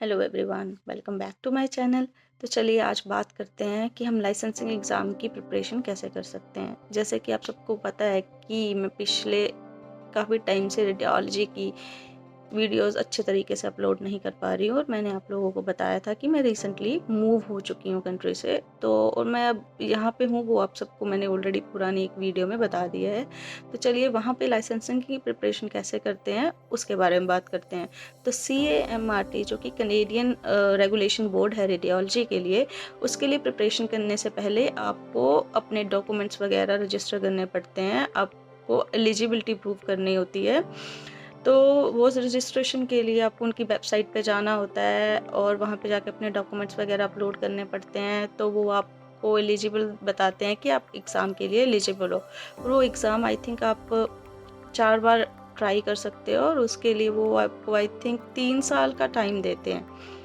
Hello everyone, welcome back to my channel. तो चलिए आज बात करते हैं कि हम लाइसेंसिंग एग्ज़ाम की प्रिपरेशन कैसे कर सकते हैं। जैसे कि आप सबको पता है कि मैं पिछले काफ़ी टाइम से रेडियोलॉजी की वीडियोस अच्छे तरीके से अपलोड नहीं कर पा रही हूँ और मैंने आप लोगों को बताया था कि मैं रिसेंटली मूव हो चुकी हूँ कंट्री से, तो और मैं अब यहाँ पे हूँ, वो आप सबको मैंने ऑलरेडी पुरानी एक वीडियो में बता दिया है। तो चलिए वहाँ पे लाइसेंसिंग की प्रिपरेशन कैसे करते हैं उसके बारे में बात करते हैं। तो CAMRT जो कि कनेडियन रेगुलेशन बोर्ड है रेडियोलॉजी के लिए, उसके लिए प्रिपरेशन करने से पहले आपको अपने डॉक्यूमेंट्स वगैरह रजिस्टर करने पड़ते हैं। आपको एलिजिबिलिटी प्रूव करनी होती है। तो वो रजिस्ट्रेशन के लिए आपको उनकी वेबसाइट पे जाना होता है और वहाँ पे जाके अपने डॉक्यूमेंट्स वगैरह अपलोड करने पड़ते हैं। तो वो आपको एलिजिबल बताते हैं कि आप एग्ज़ाम के लिए एलिजिबल हो। और वो एग्ज़ाम आई थिंक आप 4 बार ट्राई कर सकते हो और उसके लिए वो आपको आई थिंक 3 साल का टाइम देते हैं।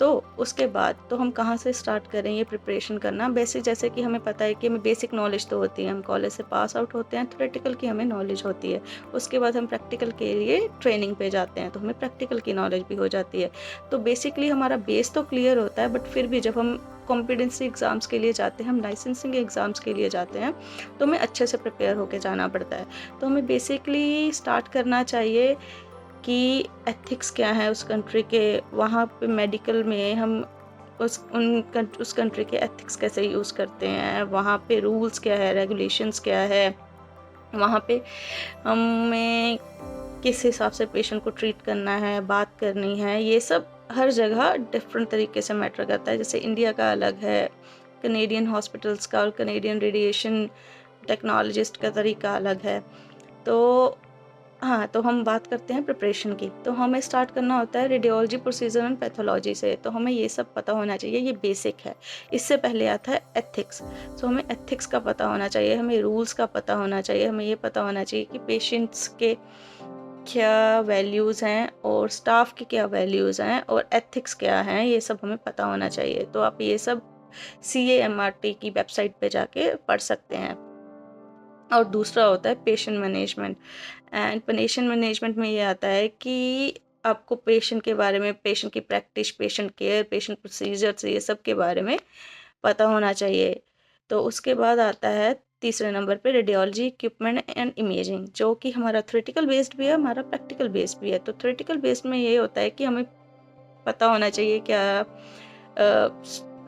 तो उसके बाद तो हम कहाँ से स्टार्ट करें ये प्रिपरेशन करना। बेसिक जैसे कि हमें पता है कि हमें बेसिक नॉलेज तो होती है, हम कॉलेज से पास आउट होते हैं, थ्योरेटिकल की हमें नॉलेज होती है। उसके बाद हम प्रैक्टिकल के लिए ट्रेनिंग पे जाते हैं, तो हमें प्रैक्टिकल की नॉलेज भी हो जाती है। तो बेसिकली हमारा बेस तो क्लियर होता है, बट फिर भी जब हम कॉम्पिटेंसी एग्ज़ाम्स के लिए जाते हैं, हम लाइसेंसिंग एग्ज़ाम्स के लिए जाते हैं, तो हमें अच्छे से प्रिपेयर होके जाना पड़ता है। तो हमें बेसिकली स्टार्ट करना चाहिए कि एथिक्स क्या है उस कंट्री के। वहाँ पे मेडिकल में हम उस कंट्री के एथिक्स कैसे यूज़ करते हैं, वहाँ पे रूल्स क्या है, रेगुलेशंस क्या है, वहाँ पे हमें किस हिसाब से पेशेंट को ट्रीट करना है, बात करनी है, ये सब हर जगह डिफरेंट तरीके से मैटर करता है। जैसे इंडिया का अलग है, कनेडियन हॉस्पिटल्स का और कनेडियन रेडिएशन टेक्नोलॉजिस्ट का तरीका अलग है। तो हाँ, तो हम बात करते हैं प्रिपरेशन की। तो हमें स्टार्ट करना होता है रेडियोलॉजी प्रोसीजर एंड पैथोलॉजी से। तो हमें ये सब पता होना चाहिए, ये बेसिक है। इससे पहले आता है एथिक्स। सो हमें एथिक्स का पता होना चाहिए, हमें रूल्स का पता होना चाहिए, हमें ये पता होना चाहिए कि पेशेंट्स के क्या वैल्यूज़ हैं और स्टाफ की क्या वैल्यूज़ हैं और एथिक्स क्या हैं, ये सब हमें पता होना चाहिए। तो आप ये सब CAMRT की वेबसाइट पे जाके पढ़ सकते हैं। और दूसरा होता है patient management. And patient management में ये आता है कि आपको पेशेंट के बारे में, पेशेंट की practice, patient care, patient procedures, ये सब के बारे में पता होना चाहिए। तो उसके बाद आता है तीसरे नंबर पे रेडियोलॉजी इक्विपमेंट एंड इमेजिंग, जो कि हमारा थ्योरेटिकल बेस्ड भी है, हमारा प्रैक्टिकल बेस्ड भी है। तो थ्योरेटिकल बेस्ड में ये होता है कि हमें पता होना चाहिए क्या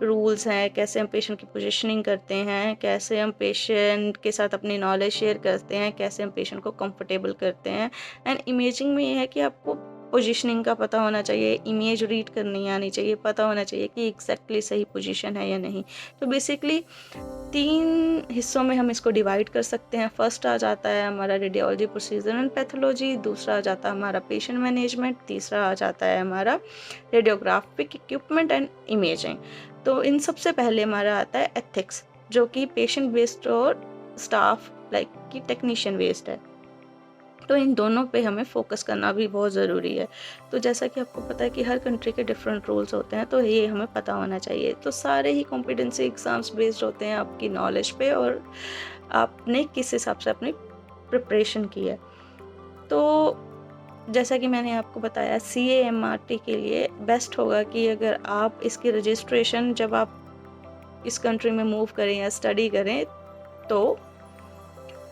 रूल्स हैं, कैसे हम पेशेंट की पोजीशनिंग करते हैं, कैसे हम पेशेंट के साथ अपनी नॉलेज शेयर करते हैं, कैसे हम पेशेंट को कंफर्टेबल करते हैं। एंड इमेजिंग में ये है कि आपको पोजीशनिंग का पता होना चाहिए, इमेज रीड करनी आनी चाहिए, पता होना चाहिए कि एग्जैक्टली सही पोजीशन है या नहीं। तो बेसिकली 3 हिस्सों में हम इसको डिवाइड कर सकते हैं। फर्स्ट आ जाता है हमारा रेडियोलॉजी प्रोसीजर एंड पैथोलॉजी, दूसरा आ जाता है हमारा पेशेंट मैनेजमेंट, तीसरा आ जाता है हमारा रेडियोग्राफिक इक्विपमेंट एंड इमेजिंग। तो इन सबसे पहले हमारा आता है एथिक्स, जो कि पेशेंट बेस्ड और स्टाफ लाइक कि टेक्नीशियन बेस्ड है। तो इन दोनों पे हमें फोकस करना भी बहुत ज़रूरी है। तो जैसा कि आपको पता है कि हर कंट्री के डिफरेंट रूल्स होते हैं, तो ये हमें पता होना चाहिए। तो सारे ही कॉम्पिटेंसी एग्ज़ाम्स बेस्ड होते हैं आपकी नॉलेज पे और आपने किस हिसाब से अपनी प्रिपरेशन की है। तो जैसा कि मैंने आपको बताया, CAMRT के लिए बेस्ट होगा कि अगर आप इसकी रजिस्ट्रेशन जब आप इस कंट्री में मूव करें या स्टडी करें, तो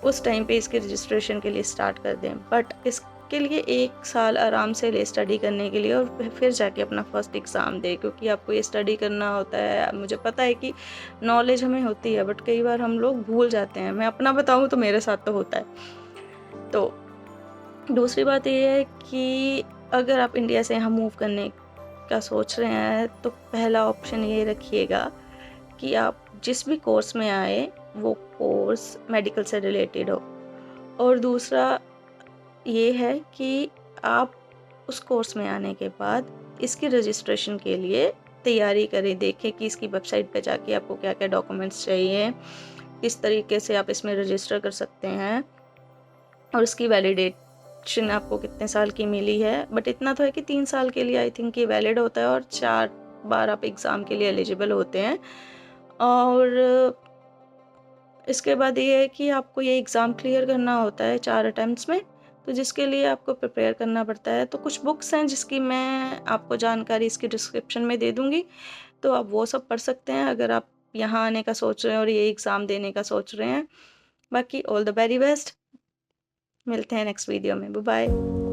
उस टाइम पे इसके रजिस्ट्रेशन के लिए स्टार्ट कर दें। बट इसके लिए 1 साल आराम से ले स्टडी करने के लिए और फिर जाके अपना फर्स्ट एग्ज़ाम दें, क्योंकि आपको ये स्टडी करना होता है। मुझे पता है कि नॉलेज हमें होती है, बट कई बार हम लोग भूल जाते हैं। मैं अपना बताऊँ तो मेरे साथ तो होता है। तो दूसरी बात ये है कि अगर आप इंडिया से यहाँ मूव करने का सोच रहे हैं, तो पहला ऑप्शन ये रखिएगा कि आप जिस भी कोर्स में आए, वो कोर्स मेडिकल से रिलेटेड हो। और दूसरा ये है कि आप उस कोर्स में आने के बाद इसकी रजिस्ट्रेशन के लिए तैयारी करें। देखें कि इसकी वेबसाइट पे जाके आपको क्या-क्या डॉक्यूमेंट्स चाहिए, किस तरीके से आप इसमें रजिस्टर कर सकते हैं और उसकी वैलिडेशन आपको कितने साल की मिली है। बट इतना तो है कि 3 साल के लिए आई थिंक ये वैलिड होता है और 4 बार आप एग्ज़ाम के लिए एलिजिबल होते हैं। और इसके बाद ये है कि आपको ये एग्ज़ाम क्लियर करना होता है 4 अटेम्प्ट्स में। तो जिसके लिए आपको प्रिपेयर करना पड़ता है। तो कुछ बुक्स हैं जिसकी मैं आपको जानकारी इसकी डिस्क्रिप्शन में दे दूँगी, तो आप वो सब पढ़ सकते हैं अगर आप यहाँ आने का सोच रहे हैं और ये एग्ज़ाम देने का सोच रहे हैं। बाकी ऑल द वेरी बेस्ट, मिलते हैं नेक्स्ट वीडियो में। Bye bye.